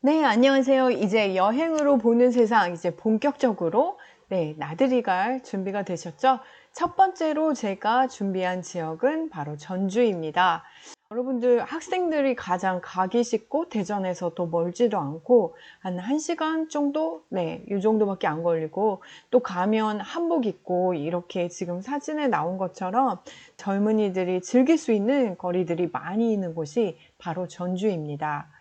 네, 안녕하세요. 이제 여행으로 보는 세상, 이제 본격적으로, 나들이 갈 준비가 되셨죠? 첫 번째로 제가 준비한 지역은 바로 전주입니다. 여러분들, 학생들이 가장 가기 쉽고, 대전에서 또 멀지도 않고, 한 1시간 정도? 이 정도밖에 안 걸리고, 또 가면 한복 입고, 이렇게 지금 사진에 나온 것처럼 젊은이들이 즐길 수 있는 거리들이 많이 있는 곳이 바로 전주입니다.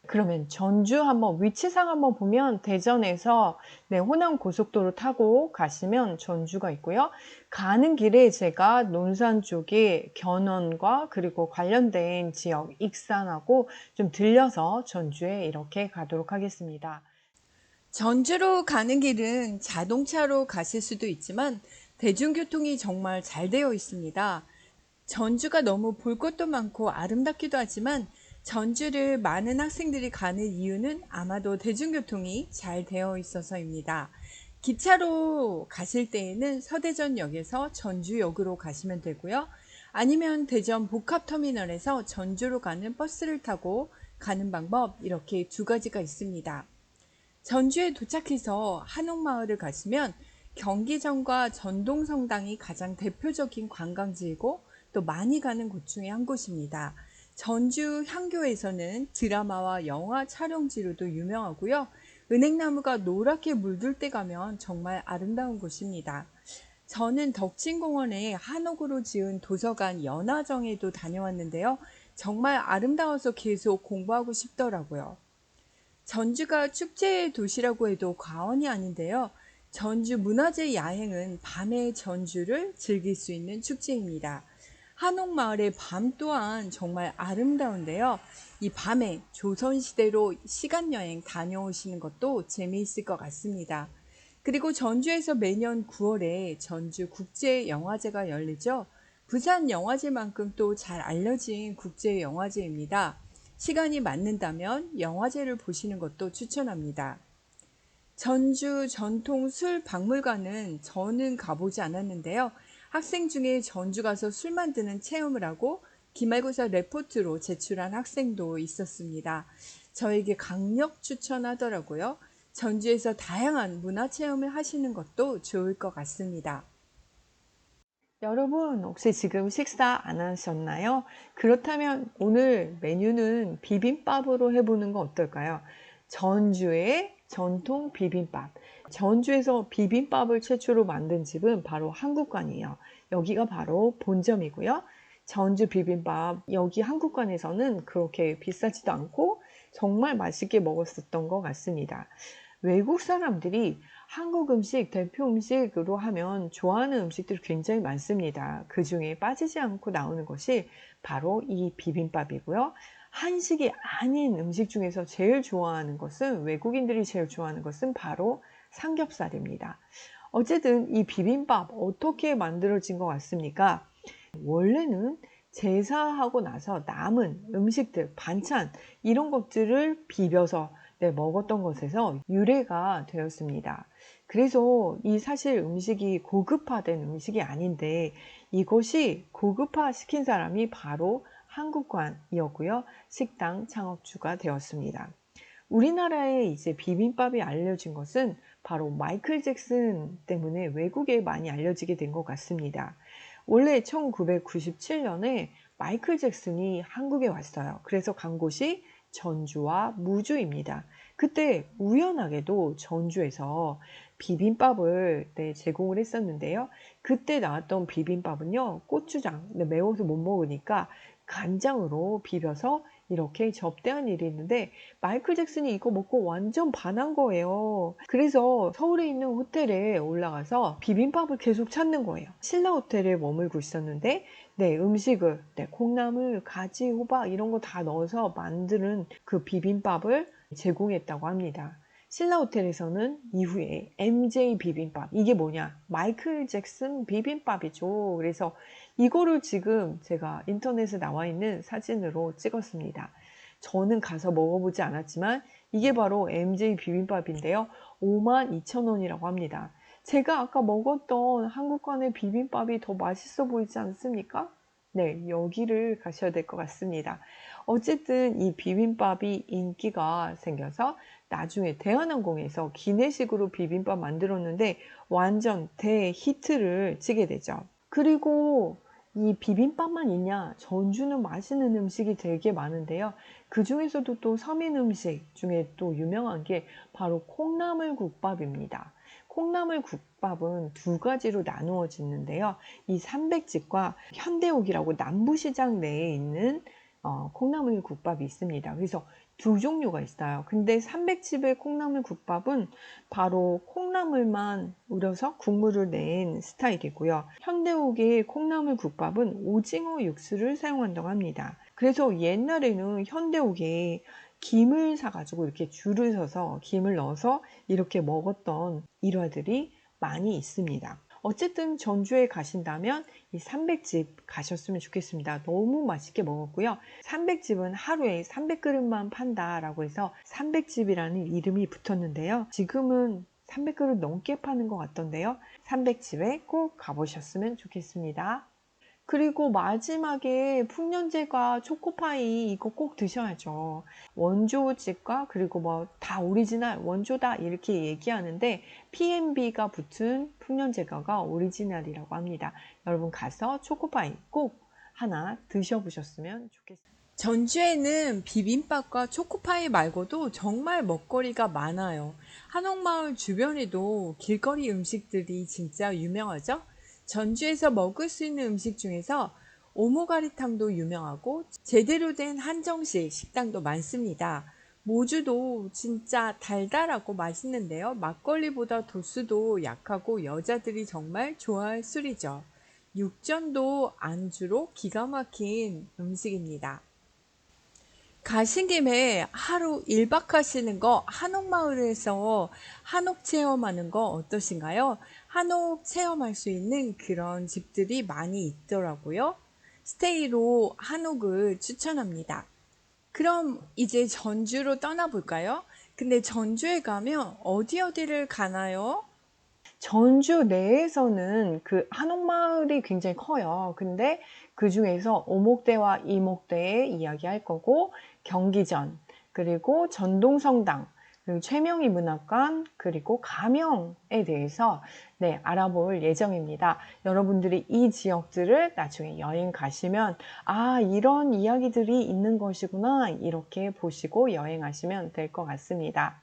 그러면 전주 한번 위치상 한번 보면 대전에서 호남 고속도로 타고 가시면 전주가 있고요. 가는 길에 제가 논산 쪽에 견원과 그리고 관련된 지역 익산하고 좀 들려서 전주에 이렇게 가도록 하겠습니다. 전주로 가는 길은 자동차로 가실 수도 있지만 대중교통이 정말 잘 되어 있습니다. 전주가 너무 볼 것도 많고 아름답기도 하지만 전주를 많은 학생들이 가는 이유는 아마도 대중교통이 잘 되어 있어서입니다. 기차로 가실 때에는 서대전역에서 전주역으로 가시면 되고요. 아니면 대전 복합터미널에서 전주로 가는 버스를 타고 가는 방법, 이렇게 두 가지가 있습니다. 전주에 도착해서 한옥마을을 가시면 경기전과 전동성당이 가장 대표적인 관광지이고 또 많이 가는 곳 중에 한 곳입니다. 전주 향교에서는 드라마와 영화 촬영지로도 유명하고요. 은행나무가 노랗게 물들 때 가면 정말 아름다운 곳입니다. 저는 덕진공원에 한옥으로 지은 도서관 연화정에도 다녀왔는데요. 정말 아름다워서 계속 공부하고 싶더라고요. 전주가 축제의 도시라고 해도 과언이 아닌데요. 전주 문화재 야행은 밤의 전주를 즐길 수 있는 축제입니다. 한옥마을의 밤 또한 정말 아름다운데요. 이 밤에 조선시대로 시간여행 다녀오시는 것도 재미있을 것 같습니다. 그리고 전주에서 매년 9월에 전주 국제영화제가 열리죠. 부산 영화제만큼 또 잘 알려진 국제영화제입니다. 시간이 맞는다면 영화제를 보시는 것도 추천합니다. 전주 전통 술 박물관은 저는 가보지 않았는데요. 학생 중에 전주 가서 술 만드는 체험을 하고 기말고사 레포트로 제출한 학생도 있었습니다. 저에게 강력 추천하더라고요. 전주에서 다양한 문화 체험을 하시는 것도 좋을 것 같습니다. 여러분, 혹시 지금 식사 안 하셨나요? 그렇다면 오늘 메뉴는 비빔밥으로 해보는 거 어떨까요? 전주의 전통 비빔밥. 전주에서 비빔밥을 최초로 만든 집은 바로 한국관이에요. 여기가 바로 본점이고요. 전주 비빔밥, 여기 한국관에서는 그렇게 비싸지도 않고 정말 맛있게 먹었었던 것 같습니다. 외국 사람들이 한국 음식, 대표 음식으로 하면 좋아하는 음식들이 굉장히 많습니다. 그 중에 빠지지 않고 나오는 것이 바로 이 비빔밥이고요. 한식이 아닌 음식 중에서 제일 좋아하는 것은, 외국인들이 제일 좋아하는 것은 바로 삼겹살입니다. 어쨌든 이 비빔밥 어떻게 만들어진 것 같습니까? 원래는 제사하고 나서 남은 음식들, 반찬, 이런 것들을 비벼서 먹었던 것에서 유래가 되었습니다. 그래서 이 사실 음식이 고급화된 음식이 아닌데 이것이 고급화 시킨 사람이 바로 한국관이었고요. 식당 창업주가 되었습니다. 우리나라에 이제 비빔밥이 알려진 것은 바로 마이클 잭슨 때문에 외국에 많이 알려지게 된 것 같습니다. 원래 1997년에 마이클 잭슨이 한국에 왔어요. 그래서 간 곳이 전주와 무주입니다. 그때 우연하게도 전주에서 비빔밥을 제공을 했었는데요. 그때 나왔던 비빔밥은요, 고추장, 매워서 못 먹으니까 간장으로 비벼서 이렇게 접대한 일이 있는데 마이클 잭슨이 이거 먹고 완전 반한 거예요. 그래서 서울에 있는 호텔에 올라가서 비빔밥을 계속 찾는 거예요. 신라 호텔에 머물고 있었는데 음식을 콩나물, 가지, 호박 이런 거 다 넣어서 만드는 그 비빔밥을 제공했다고 합니다. 신라 호텔에서는 이후에 MJ 비빔밥, 이게 뭐냐? 마이클 잭슨 비빔밥이죠. 그래서 이거를 지금 제가 인터넷에 나와 있는 사진으로 찍었습니다. 저는 가서 먹어보지 않았지만 이게 바로 MJ 비빔밥인데요. 52,000원이라고 합니다. 제가 아까 먹었던 한국관의 비빔밥이 더 맛있어 보이지 않습니까? 네, 여기를 가셔야 될 것 같습니다. 어쨌든 이 비빔밥이 인기가 생겨서 나중에 대한항공에서 기내식으로 비빔밥 만들었는데 완전 대히트를 치게 되죠. 그리고 이 비빔밥만 있냐? 전주는 맛있는 음식이 되게 많은데요. 그 중에서도 또 서민 음식 중에 또 유명한 게 바로 콩나물국밥입니다. 콩나물국밥은 두 가지로 나누어지는데요. 이 삼백집과 현대옥이라고 남부시장 내에 있는 콩나물국밥이 있습니다. 그래서 두 종류가 있어요. 근데 삼백집의 콩나물국밥은 바로 콩나물만 우려서 국물을 낸 스타일이고요. 현대옥의 콩나물국밥은 오징어 육수를 사용한다고 합니다. 그래서 옛날에는 현대옥에 김을 사가지고 이렇게 줄을 서서 김을 넣어서 이렇게 먹었던 일화들이 많이 있습니다. 어쨌든 전주에 가신다면 이 삼백집 가셨으면 좋겠습니다. 너무 맛있게 먹었고요. 삼백집은 하루에 300그릇만 판다라고 해서 삼백집이라는 이름이 붙었는데요. 지금은 300그릇 넘게 파는 것 같던데요. 삼백집에 꼭 가보셨으면 좋겠습니다. 그리고 마지막에 풍년제과 초코파이 이거 꼭 드셔야죠. 원조집과 그리고 뭐 다 오리지널 원조다 이렇게 얘기하는데 PMB가 붙은 풍년제과가 오리지널이라고 합니다. 여러분 가서 초코파이 꼭 하나 드셔보셨으면 좋겠습니다. 전주에는 비빔밥과 초코파이 말고도 정말 먹거리가 많아요. 한옥마을 주변에도 길거리 음식들이 진짜 유명하죠? 전주에서 먹을 수 있는 음식 중에서 오모가리탕도 유명하고 제대로 된 한정식 식당도 많습니다. 모주도 진짜 달달하고 맛있는데요. 막걸리보다 도수도 약하고 여자들이 정말 좋아할 술이죠. 육전도 안주로 기가 막힌 음식입니다. 가신 김에 하루 1박 하시는 거 한옥마을에서 한옥 체험하는 거 어떠신가요? 한옥 체험할 수 있는 그런 집들이 많이 있더라고요. 스테이로 한옥을 추천합니다. 그럼 이제 전주로 떠나볼까요? 근데 전주에 가면 어디를 가나요? 전주 내에서는 그 한옥마을이 굉장히 커요. 근데 그 중에서 오목대와 이목대에 이야기할 거고, 경기전, 그리고 전동성당, 그리고 최명희 문학관, 그리고 가명에 대해서 네, 알아볼 예정입니다. 여러분들이 이 지역들을 나중에 여행 가시면 아, 이런 이야기들이 있는 것이구나 이렇게 보시고 여행하시면 될 것 같습니다.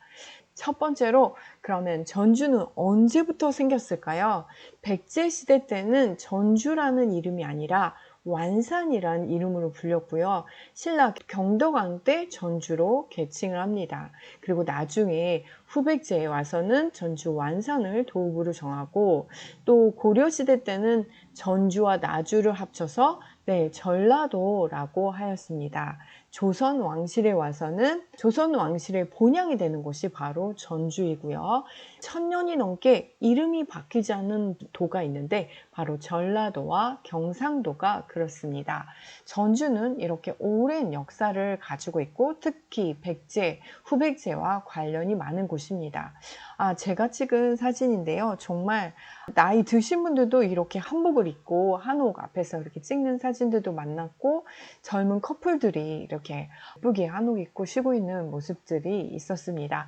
첫 번째로 그러면 전주는 언제부터 생겼을까요? 백제 시대 때는 전주라는 이름이 아니라 완산이라는 이름으로 불렸고요. 신라 경덕왕 때 전주로 개칭을 합니다. 그리고 나중에 후백제에 와서는 전주 완산을 도읍으로 정하고 또 고려시대 때는 전주와 나주를 합쳐서 네, 전라도라고 하였습니다. 조선 왕실에 와서는 조선 왕실의 본향이 되는 곳이 바로 전주이고요. 1000년이 넘게 이름이 바뀌지 않은 도가 있는데 바로 전라도와 경상도가 그렇습니다. 전주는 이렇게 오랜 역사를 가지고 있고 특히 백제, 후백제와 관련이 많은 곳입니다. 제가 찍은 사진인데요. 정말 나이 드신 분들도 이렇게 한복을 입고 한옥 앞에서 이렇게 찍는 사진들도 만났고 젊은 커플들이 이렇게 예쁘게 한옥 입고 쉬고 있는 모습들이 있었습니다.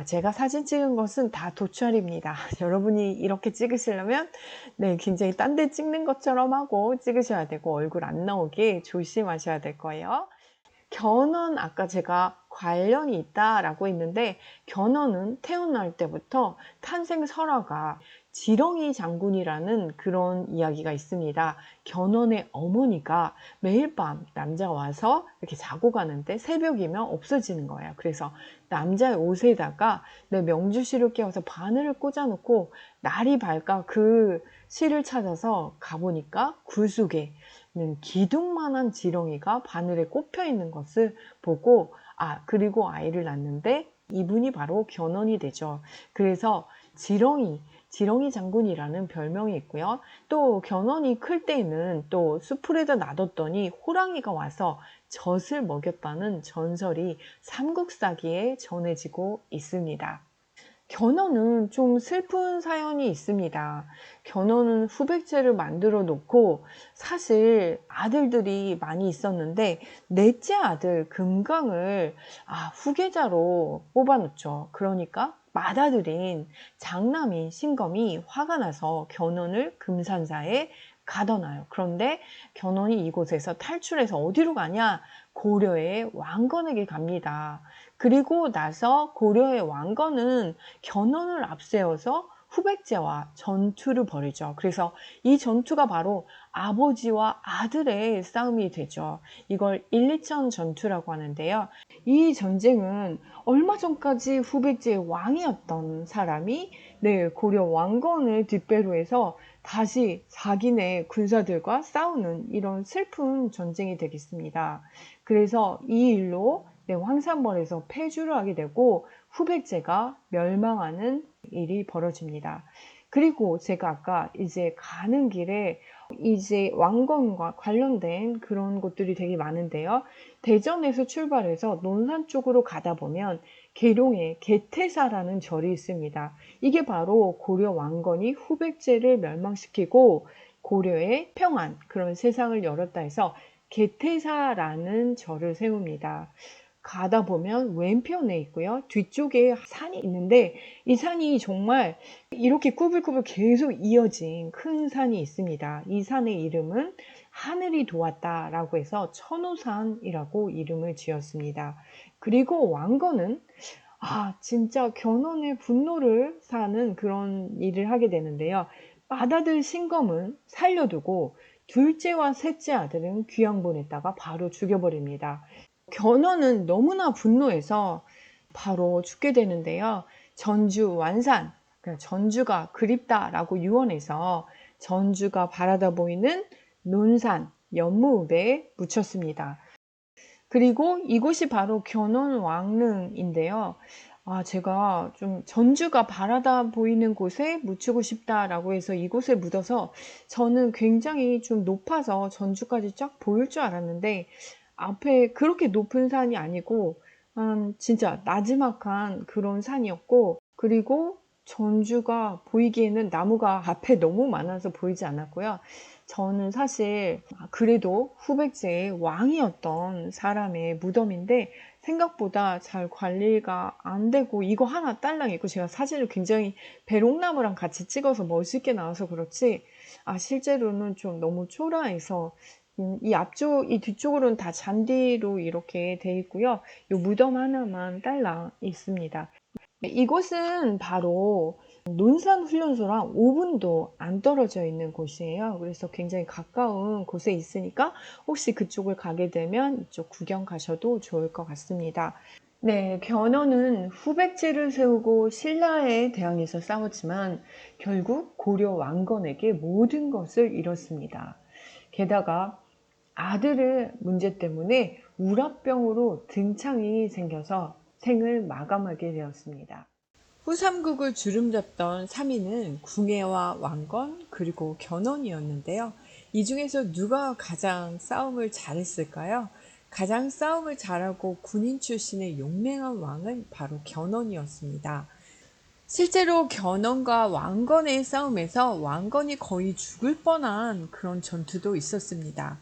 제가 사진 찍은 것은 다 도촬입니다. 여러분이 이렇게 찍으시려면 네, 굉장히 딴 데 찍는 것처럼 하고 찍으셔야 되고 얼굴 안 나오게 조심하셔야 될 거예요. 견훤 아까 제가 관련이 있다라고 했는데 견훤은 태어날 때부터 탄생 설화가 지렁이 장군이라는 그런 이야기가 있습니다. 견훤의 어머니가 매일 밤 남자가 와서 이렇게 자고 가는데 새벽이면 없어지는 거예요. 그래서 남자의 옷에다가 내 명주실을 깨워서 바늘을 꽂아놓고 날이 밝아 그 실을 찾아서 가보니까 굴 속에 기둥만한 지렁이가 바늘에 꼽혀 있는 것을 보고 그리고 아이를 낳는데 이분이 바로 견훤이 되죠. 그래서 지렁이 장군이라는 별명이 있고요. 또 견훤이 클 때는 또 수풀에다 놔뒀더니 호랑이가 와서 젖을 먹였다는 전설이 삼국사기에 전해지고 있습니다. 견훤은 좀 슬픈 사연이 있습니다. 견훤은 후백제를 만들어 놓고 사실 아들들이 많이 있었는데 넷째 아들 금강을 후계자로 뽑아 놓죠. 그러니까 맏아들인 장남인 신검이 화가 나서 견훤을 금산사에 가둬놔요. 그런데 견훤이 이곳에서 탈출해서 어디로 가냐? 고려의 왕건에게 갑니다. 그리고 나서 고려의 왕건은 견훤을 앞세워서 후백제와 전투를 벌이죠. 그래서 이 전투가 바로 아버지와 아들의 싸움이 되죠. 이걸 일리천 전투라고 하는데요. 이 전쟁은 얼마 전까지 후백제의 왕이었던 사람이 고려 왕건을 뒷배로 해서 다시 자기네 군사들과 싸우는 이런 슬픈 전쟁이 되겠습니다. 그래서 이 일로 황산벌에서 패주를 하게 되고 후백제가 멸망하는 일이 벌어집니다. 그리고 제가 아까 이제 가는 길에 이제 왕건과 관련된 그런 곳들이 되게 많은데요. 대전에서 출발해서 논산 쪽으로 가다 보면 계룡에 개태사라는 절이 있습니다. 이게 바로 고려 왕건이 후백제를 멸망시키고 고려의 평안, 그런 세상을 열었다 해서 개태사라는 절을 세웁니다. 가다 보면 왼편에 있고요. 뒤쪽에 산이 있는데 이 산이 정말 이렇게 꾸불꾸불 계속 이어진 큰 산이 있습니다. 이 산의 이름은 하늘이 도왔다라고 해서 천호산이라고 이름을 지었습니다. 그리고 왕건은 진짜 견훤의 분노를 사는 그런 일을 하게 되는데요. 맏아들 신검은 살려두고 둘째와 셋째 아들은 귀양 보냈다가 바로 죽여버립니다. 견훤은 너무나 분노해서 바로 죽게 되는데요. 전주 완산, 그러니까 전주가 그립다라고 유언해서 전주가 바라다 보이는 논산, 연무읍에 묻혔습니다. 그리고 이곳이 바로 견훤 왕릉인데요. 제가 좀 전주가 바라다 보이는 곳에 묻히고 싶다라고 해서 이곳에 묻어서 저는 굉장히 좀 높아서 전주까지 쫙 보일 줄 알았는데 앞에 그렇게 높은 산이 아니고 진짜 나지막한 그런 산이었고, 그리고 전주가 보이기에는 나무가 앞에 너무 많아서 보이지 않았고요. 저는 사실 그래도 후백제의 왕이었던 사람의 무덤인데 생각보다 잘 관리가 안 되고 이거 하나 딸랑 있고, 제가 사진을 굉장히 배롱나무랑 같이 찍어서 멋있게 나와서 그렇지 실제로는 좀 너무 초라해서 이 앞쪽, 이 뒤쪽으로는 다 잔디로 이렇게 돼 있고요. 이 무덤 하나만 딸랑 있습니다. 이곳은 바로 논산훈련소랑 5분도 안 떨어져 있는 곳이에요. 그래서 굉장히 가까운 곳에 있으니까 혹시 그쪽을 가게 되면 이쪽 구경 가셔도 좋을 것 같습니다. 견훤은 후백제를 세우고 신라에 대항해서 싸웠지만 결국 고려 왕건에게 모든 것을 잃었습니다. 게다가 아들의 문제 때문에 우라병으로 등창이 생겨서 생을 마감하게 되었습니다. 후삼국을 주름잡던 3인은 궁예와 왕건 그리고 견훤이었는데요. 이 중에서 누가 가장 싸움을 잘했을까요? 가장 싸움을 잘하고 군인 출신의 용맹한 왕은 바로 견훤이었습니다. 실제로 견훤과 왕건의 싸움에서 왕건이 거의 죽을 뻔한 그런 전투도 있었습니다.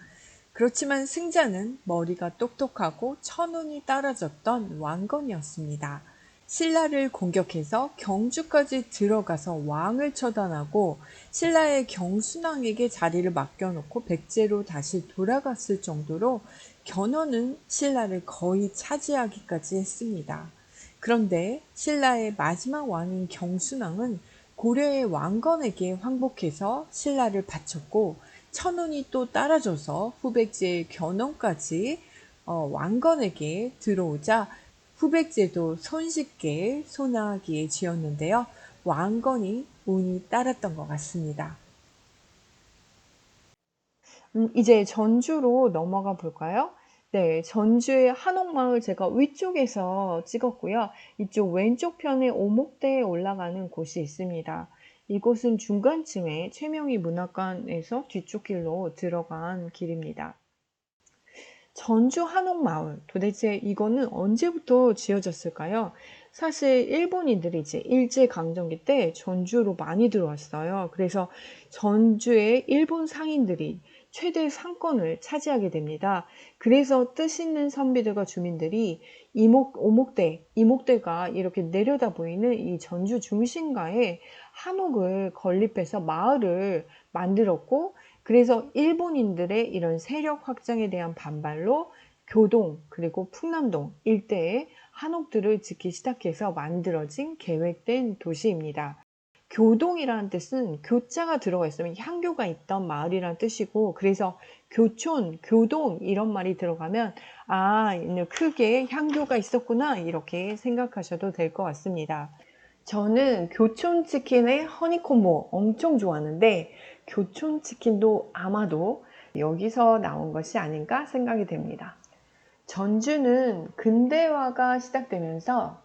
그렇지만 승자는 머리가 똑똑하고 천운이 따라졌던 왕건이었습니다. 신라를 공격해서 경주까지 들어가서 왕을 처단하고 신라의 경순왕에게 자리를 맡겨놓고 백제로 다시 돌아갔을 정도로 견훤은 신라를 거의 차지하기까지 했습니다. 그런데 신라의 마지막 왕인 경순왕은 고려의 왕건에게 황복해서 신라를 바쳤고 천운이 또 따라줘서 후백제의 견훤까지 왕건에게 들어오자 후백제도 손쉽게 소나기에 지었는데요. 왕건이 운이 따랐던 것 같습니다. 이제 전주로 넘어가 볼까요? 전주의 한옥마을 제가 위쪽에서 찍었고요. 이쪽 왼쪽 편에 오목대에 올라가는 곳이 있습니다. 이곳은 중간쯤에 최명희 문학관에서 뒤쪽 길로 들어간 길입니다. 전주 한옥마을, 도대체 이거는 언제부터 지어졌을까요? 사실 일본인들이 이제 일제강점기 때 전주로 많이 들어왔어요. 그래서 전주의 일본 상인들이 최대 상권을 차지하게 됩니다. 그래서 뜻 있는 선비들과 주민들이 이목대가 이렇게 내려다 보이는 이 전주 중심가에 한옥을 건립해서 마을을 만들었고, 그래서 일본인들의 이런 세력 확장에 대한 반발로 교동 그리고 풍남동 일대에 한옥들을 짓기 시작해서 만들어진 계획된 도시입니다. 교동이라는 뜻은 교자가 들어가 있으면 향교가 있던 마을이라는 뜻이고, 그래서 교촌, 교동 이런 말이 들어가면 크게 향교가 있었구나 이렇게 생각하셔도 될 것 같습니다. 저는 교촌 치킨의 허니콤보 엄청 좋아하는데, 교촌 치킨도 아마도 여기서 나온 것이 아닌가 생각이 됩니다. 전주는 근대화가 시작되면서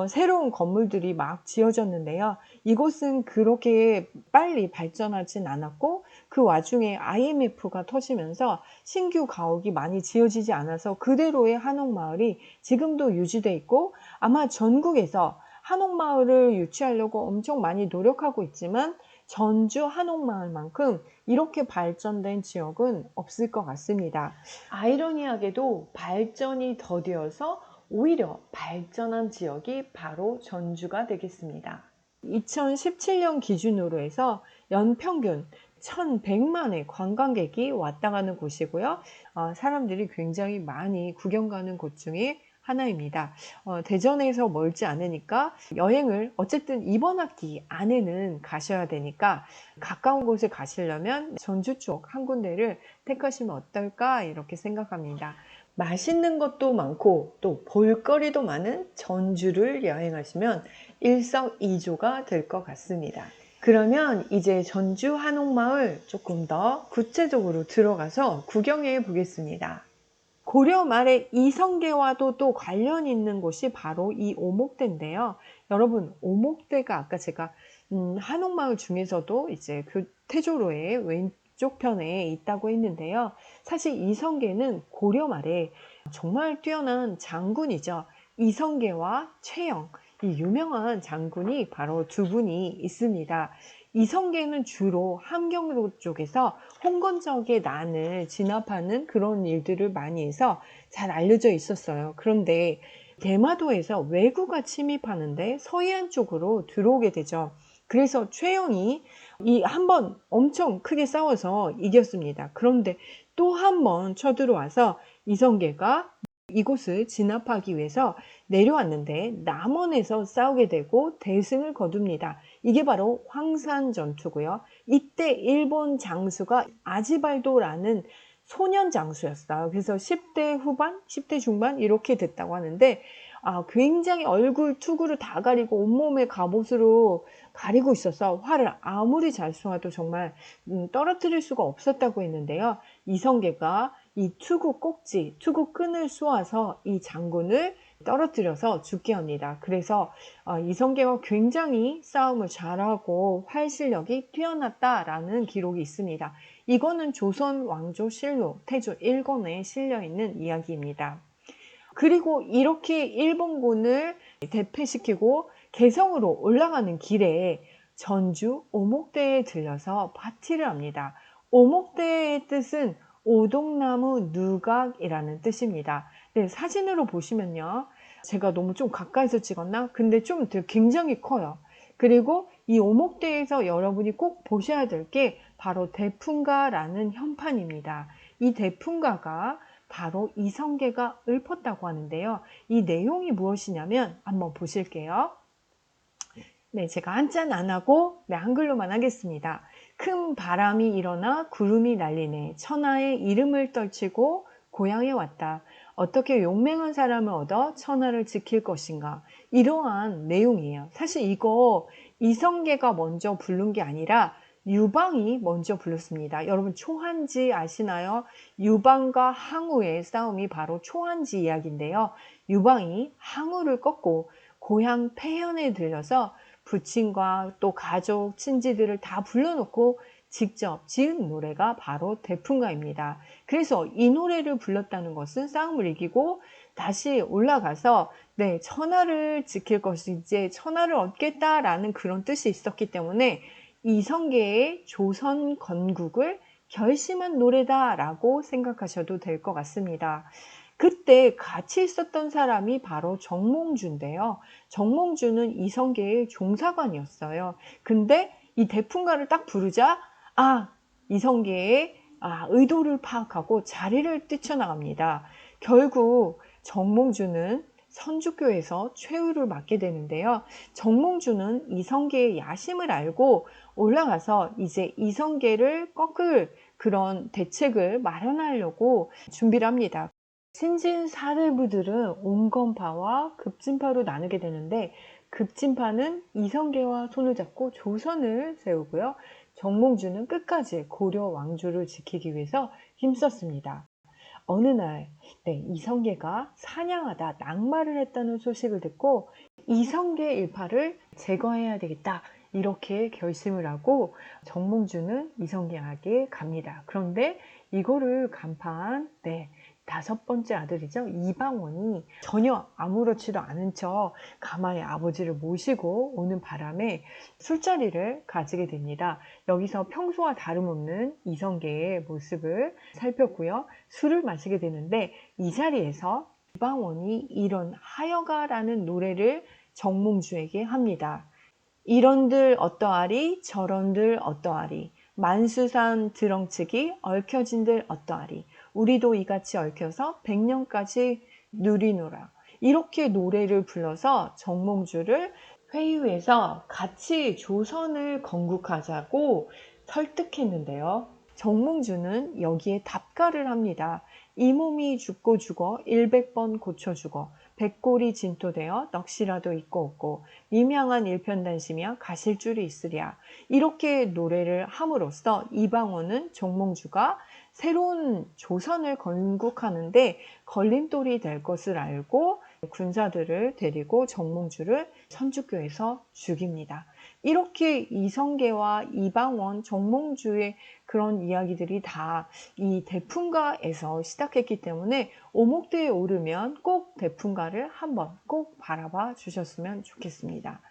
새로운 건물들이 막 지어졌는데요. 이곳은 그렇게 빨리 발전하진 않았고, 그 와중에 IMF가 터지면서 신규 가옥이 많이 지어지지 않아서 그대로의 한옥마을이 지금도 유지돼 있고, 아마 전국에서 한옥마을을 유치하려고 엄청 많이 노력하고 있지만 전주 한옥마을만큼 이렇게 발전된 지역은 없을 것 같습니다. 아이러니하게도 발전이 더디어서 오히려 발전한 지역이 바로 전주가 되겠습니다. 2017년 기준으로 해서 연평균 1100만의 관광객이 왔다 가는 곳이고요. 사람들이 굉장히 많이 구경 가는 곳 중에 하나입니다. 대전에서 멀지 않으니까 여행을 어쨌든 이번 학기 안에는 가셔야 되니까 가까운 곳에 가시려면 전주 쪽 한 군데를 택하시면 어떨까 이렇게 생각합니다. 맛있는 것도 많고 또 볼거리도 많은 전주를 여행하시면 일석이조가 될 것 같습니다. 그러면 이제 전주 한옥마을 조금 더 구체적으로 들어가서 구경해 보겠습니다. 고려 말의 이성계와도 또 관련 있는 곳이 바로 이 오목대인데요. 여러분, 오목대가 아까 제가 한옥마을 중에서도 이제 태조로의 왼쪽 편에 있다고 했는데요. 사실 이성계는 고려 말에 정말 뛰어난 장군이죠. 이성계와 최영, 이 유명한 장군이 바로 두 분이 있습니다. 이성계는 주로 함경도 쪽에서 홍건적의 난을 진압하는 그런 일들을 많이 해서 잘 알려져 있었어요. 그런데 대마도에서 왜구가 침입하는데 서해안 쪽으로 들어오게 되죠. 그래서 최영이 한 번 엄청 크게 싸워서 이겼습니다. 그런데 또 한 번 쳐들어와서 이성계가 이곳을 진압하기 위해서 내려왔는데 남원에서 싸우게 되고 대승을 거둡니다. 이게 바로 황산 전투고요. 이때 일본 장수가 아지발도라는 소년 장수였어요. 그래서 10대 후반, 10대 중반 이렇게 됐다고 하는데, 굉장히 얼굴 투구를 다 가리고 온몸에 갑옷으로 가리고 있어서 활을 아무리 잘 쏘아도 정말 떨어뜨릴 수가 없었다고 했는데요. 이성계가 이 투구 꼭지, 투구 끈을 쏘아서 이 장군을 떨어뜨려서 죽게 합니다. 그래서 이성계가 굉장히 싸움을 잘하고 활 실력이 뛰어났다라는 기록이 있습니다. 이거는 조선 왕조실록 태조 1권에 실려있는 이야기입니다. 그리고 이렇게 일본군을 대패시키고 개성으로 올라가는 길에 전주 오목대에 들려서 파티를 합니다. 오목대의 뜻은 오동나무 누각이라는 뜻입니다. 네, 사진으로 보시면요. 제가 너무 좀 가까이서 찍었나? 근데 좀 굉장히 커요. 그리고 이 오목대에서 여러분이 꼭 보셔야 될 게 바로 대풍가라는 현판입니다. 이 대풍가가 바로 이성계가 읊었다고 하는데요. 이 내용이 무엇이냐면 한번 보실게요. 네, 제가 한자는 안 하고 한글로만 하겠습니다. 큰 바람이 일어나 구름이 날리네. 천하의 이름을 떨치고 고향에 왔다. 어떻게 용맹한 사람을 얻어 천하를 지킬 것인가. 이러한 내용이에요. 사실 이거 이성계가 먼저 부른 게 아니라 유방이 먼저 불렀습니다. 여러분 초한지 아시나요? 유방과 항우의 싸움이 바로 초한지 이야기인데요. 유방이 항우를 꺾고 고향 폐현에 들려서 부친과 또 가족, 친지들을 다 불러놓고 직접 지은 노래가 바로 대풍가입니다. 그래서 이 노래를 불렀다는 것은 싸움을 이기고 다시 올라가서 천하를 지킬 것이지 천하를 얻겠다라는 그런 뜻이 있었기 때문에 이성계의 조선 건국을 결심한 노래다라고 생각하셔도 될 것 같습니다. 그때 같이 있었던 사람이 바로 정몽주인데요. 정몽주는 이성계의 종사관이었어요. 근데 이 대풍가를 딱 부르자 이성계의 의도를 파악하고 자리를 뛰쳐나갑니다. 결국 정몽주는 선주교에서 최후를 맞게 되는데요. 정몽주는 이성계의 야심을 알고 올라가서 이제 이성계를 꺾을 그런 대책을 마련하려고 준비를 합니다. 신진 사대부들은 온건파와 급진파로 나누게 되는데 급진파는 이성계와 손을 잡고 조선을 세우고요. 정몽주는 끝까지 고려 왕조를 지키기 위해서 힘썼습니다. 어느 날 이성계가 사냥하다 낙마를 했다는 소식을 듣고 이성계 일파를 제거해야 되겠다 이렇게 결심을 하고 정몽주는 이성계에게 갑니다. 그런데 이거를 간파한 다섯 번째 아들이죠. 이방원이 전혀 아무렇지도 않은 척 가만히 아버지를 모시고 오는 바람에 술자리를 가지게 됩니다. 여기서 평소와 다름없는 이성계의 모습을 살폈고요. 술을 마시게 되는데 이 자리에서 이방원이 이런 하여가라는 노래를 정몽주에게 합니다. 이런들 어떠하리 저런들 어떠하리 만수산 드렁치기 얽혀진들 어떠하리 우리도 이같이 얽혀서 100년까지 누리노라. 이렇게 노래를 불러서 정몽주를 회유해서 같이 조선을 건국하자고 설득했는데요. 정몽주는 여기에 답가를 합니다. 이 몸이 죽고 죽어 100번 고쳐 죽어 백골이 진토되어 넋이라도 있고 없고 미명한 일편단심이야 가실 줄이 있으랴. 이렇게 노래를 함으로써 이방원은 정몽주가 새로운 조선을 건국하는데 걸림돌이 될 것을 알고 군사들을 데리고 정몽주를 선주교에서 죽입니다. 이렇게 이성계와 이방원, 정몽주의 그런 이야기들이 다 이 대풍가에서 시작했기 때문에 오목대에 오르면 꼭 대풍가를 한번 꼭 바라봐 주셨으면 좋겠습니다.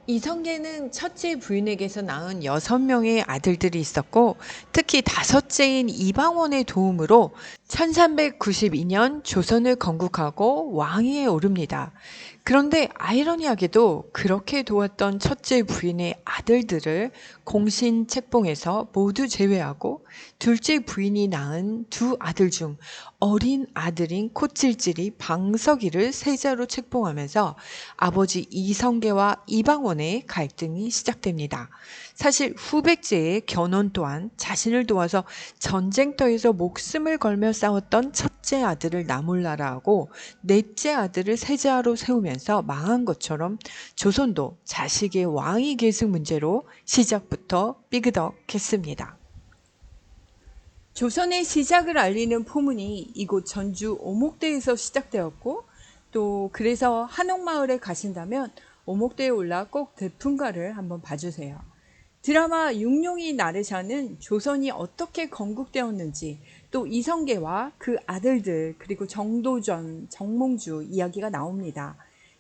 이성계는 첫째 부인에게서 낳은 6명의 아들들이 있었고 특히 다섯째인 이방원의 도움으로 1392년 조선을 건국하고 왕위에 오릅니다. 그런데 아이러니하게도 그렇게 도왔던 첫째 부인의 아들들을 공신 책봉에서 모두 제외하고 둘째 부인이 낳은 두 아들 중 어린 아들인 코찔찔이 방석이를 세자로 책봉하면서 아버지 이성계와 이방원의 갈등이 시작됩니다. 사실 후백제의 견훤 또한 자신을 도와서 전쟁터에서 목숨을 걸며 싸웠던 첫째 아들을 나몰라라 하고 넷째 아들을 세자로 세우면서 망한 것처럼 조선도 자식의 왕위 계승 문제로 시작부터 삐그덕했습니다. 조선의 시작을 알리는 포문이 이곳 전주 오목대에서 시작되었고 또 그래서 한옥마을에 가신다면 오목대에 올라 꼭 대풍가를 한번 봐주세요. 드라마 육룡이 나르샤는 조선이 어떻게 건국되었는지 또 이성계와 그 아들들 그리고 정도전, 정몽주 이야기가 나옵니다.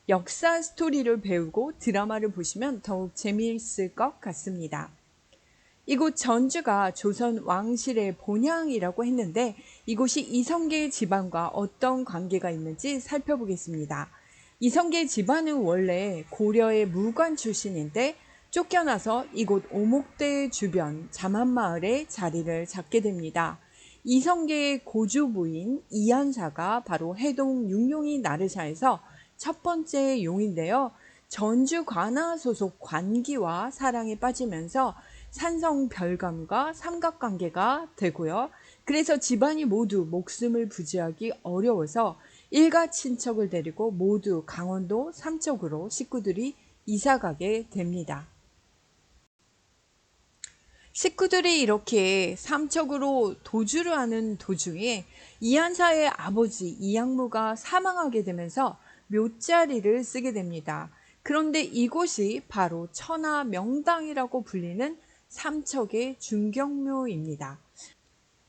역사 스토리를 배우고 드라마를 보시면 더욱 재미있을 것 같습니다. 이곳 전주가 조선 왕실의 본향이라고 했는데 이곳이 이성계 집안과 어떤 관계가 있는지 살펴보겠습니다. 이성계 집안은 원래 고려의 무관 출신인데 쫓겨나서 이곳 오목대 주변 잠한마을에 자리를 잡게 됩니다. 이성계의 고조부인 이연사가 바로 해동 육룡이 나르샤에서 첫 번째 용인데요. 전주 관하 소속 관기와 사랑에 빠지면서 산성 별감과 삼각관계가 되고요. 그래서 집안이 모두 목숨을 부지하기 어려워서 일가 친척을 데리고 모두 강원도 삼척으로 식구들이 이사가게 됩니다. 식구들이 이렇게 삼척으로 도주를 하는 도중에 이한사의 아버지 이양무가 사망하게 되면서 묘자리를 쓰게 됩니다. 그런데 이곳이 바로 천하명당이라고 불리는 삼척의 중경묘입니다.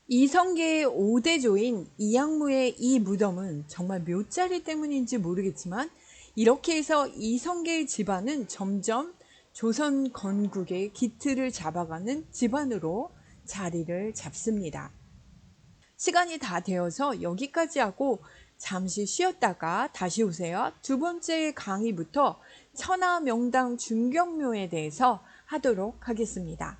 이성계의 5대조인 이양무의 이 무덤은 정말 묘자리 때문인지 모르겠지만 이렇게 해서 이성계의 집안은 점점 조선 건국의 기틀을 잡아가는 집안으로 자리를 잡습니다. 시간이 다 되어서 여기까지 하고 잠시 쉬었다가 다시 오세요. 두 번째 강의부터 천하명당 중경묘에 대해서 하도록 하겠습니다.